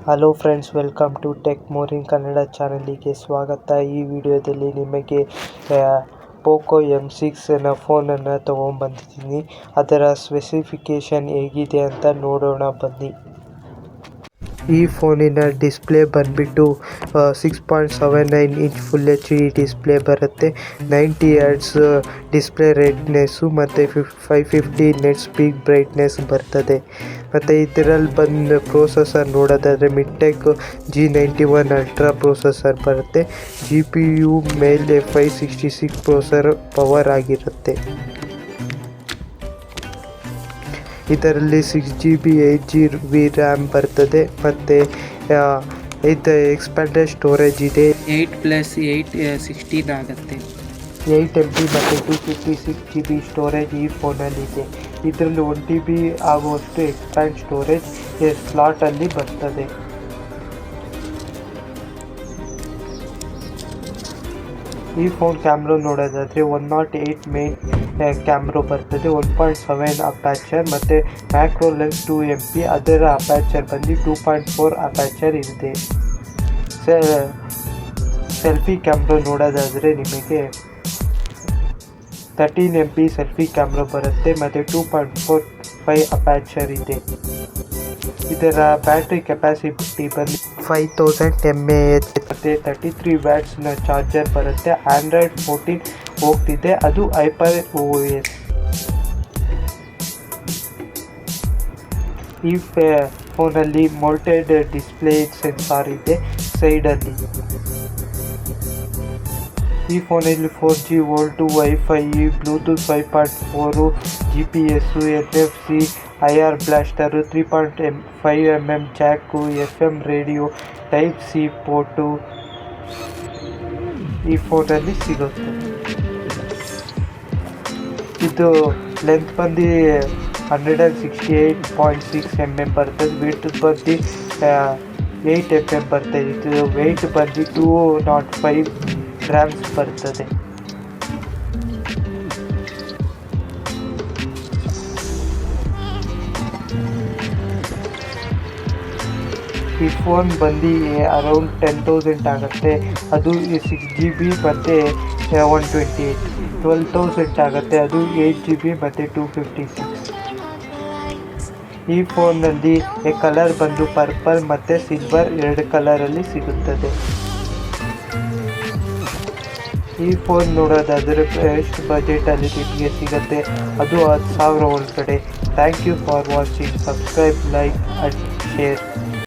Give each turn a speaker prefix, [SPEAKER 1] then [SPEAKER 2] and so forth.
[SPEAKER 1] Hello friends, welcome to tech more in Kannada ಚಾನಲಿಗೆ ಸ್ವಾಗತ. ಈ ವಿಡಿಯೋದಲ್ಲಿ ನಿಮಗೆ ಪೋಕೋ M6 ಫೋನನ್ನು ತೊಗೊಂಡ್ಬಂದಿದ್ದೀನಿ. ಅದರ ಸ್ಪೆಸಿಫಿಕೇಷನ್ ಹೇಗಿದೆ ಅಂತ ನೋಡೋಣ ಬನ್ನಿ. ಈ ಫೋನಿನ ಡಿಸ್ಪ್ಲೇ ಬಂದುಬಿಟ್ಟು 6.79 ಇಂಚ್ ಫುಲ್ HD ಡಿಸ್ಪ್ಲೇ ಬರುತ್ತೆ. 90 Hz ಡಿಸ್ಪ್ಲೇ ರೆಡ್ನೆಸ್ಸು ಮತ್ತು 550 ನೆಟ್ ಸ್ಪೀಕ್ ಬ್ರೈಟ್ನೆಸ್ ಬರ್ತದೆ. ಮತ್ತು ಇದರಲ್ಲಿ ಬಂದು ಪ್ರೋಸೆಸರ್ ನೋಡೋದಾದರೆ ಮಿಡ್ಟೆಕ್ G91 ಅಲ್ಟ್ರಾ ಪ್ರೋಸೆಸರ್ ಬರುತ್ತೆ. GPU ಮೇಲೆ 566 ಪ್ರೋಸೆಸರ್ ಪವರ್ ಆಗಿರುತ್ತೆ. ಇದರಲ್ಲಿ 6GB 8GB ರ್ಯಾಮ್ ಬರ್ತದೆ ಮತ್ತು ಇದು ಎಕ್ಸ್ಪ್ಯಾಂಡೆಡ್ ಸ್ಟೋರೇಜ್ ಇದೆ.
[SPEAKER 2] 8+8 16 ಆಗುತ್ತೆ.
[SPEAKER 1] 8MB ಮತ್ತು 256GB ಸ್ಟೋರೇಜ್ ಈ ಫೋನಲ್ಲಿದೆ. ಇದರಲ್ಲಿ 1TB ಆಗುವಷ್ಟು ಎಕ್ಸ್ಪ್ಯಾಂಡ್ ಸ್ಟೋರೇಜ್ ಸ್ಲಾಟಲ್ಲಿ ಬರ್ತದೆ. ಈ ಫೋನ್ ಕ್ಯಾಮ್ರಾ ನೋಡೋದಾದರೆ 108 ಮೇನ್ ಕ್ಯಾಮ್ರಾ ಬರ್ತದೆ. 1.7 ಅಪ್ಯಾಚರ್ ಮತ್ತು ಮ್ಯಾಕ್ರೋ ಲೆನ್ಸ್ 2MP. ಅದರ ಅಪ್ಯಾಚರ್ ಬಂದು 2.4 ಅಪ್ಯಾಚರ್ ಇದೆ. ಸೆಲ್ಫಿ ಕ್ಯಾಮ್ರಾ ನೋಡೋದಾದರೆ ನಿಮಗೆ 13MP ಸೆಲ್ಫಿ ಕ್ಯಾಮ್ರಾ ಬರುತ್ತೆ ಮತ್ತು 2.45 ಅಪ್ಯಾಚರ್ ಇದೆ. ಇದರ ಬ್ಯಾಟ್ರಿ ಕೆಪಾಸಿಟಿ ಬಂದು 5000 mAh ಮತ್ತು 33 ವ್ಯಾಟ್ಸ್ನ ಚಾರ್ಜರ್ ಬರುತ್ತೆ. ಆಂಡ್ರಾಯ್ಡ್ 14 ಹೋಗ್ತಿದೆ, ಅದು HyperOS. ಈ ಫೋನಲ್ಲಿ ಮೌಂಟೆಡ್ ಡಿಸ್ಪ್ಲೇ ಸೆನ್ಸಾರ್ ಇದೆ ಸೈಡಲ್ಲಿ. ಈ ಫೋನಲ್ಲಿ 4G volt wifi, Bluetooth 5.4, GPS, NFC, IR ಬ್ಲಾಸ್ಟರು, 3.5mm ಜಾಕು, FM radio, Type-C port ಈ ಫೋನಲ್ಲಿ ಸಿಗುತ್ತೆ. ಇದು ಲೆಂತ್ ಬಂದು 168.6mm ಬರ್ತದೆ. ವಿಡ್ತ್ ಬಂದು 8mm ಬರ್ತದೆ. ಇದು ವೆಯ್ಟ್ ಬಂದು 205 ಗ್ರಾಮ್ಸ್ ಬರ್ತದೆ. ಈ ಫೋನ್ ಬಂದು ಅರೌಂಡ್ 10,000 ಆಗುತ್ತೆ. ಅದು 6GB ಮತ್ತು 128. 12,000 ಆಗುತ್ತೆ. ಅದು 8GB ಮತ್ತು 256. ಈ ಫೋನಲ್ಲಿ ಕಲರ್ ಬಂದು ಪರ್ಪಲ್ ಮತ್ತು ಸಿಲ್ವರ್ 2 ಕಲರಲ್ಲಿ ಸಿಗುತ್ತದೆ. ಈ ಫೋನ್ ನೋಡೋದಾದರೆ ಎಷ್ಟು ಬಜೆಟಲ್ಲಿ ನಿಮಗೆ ಸಿಗುತ್ತೆ, ಅದು 10,000 ಒಳಗಡೆ. Thank you for watching. Subscribe, like and share.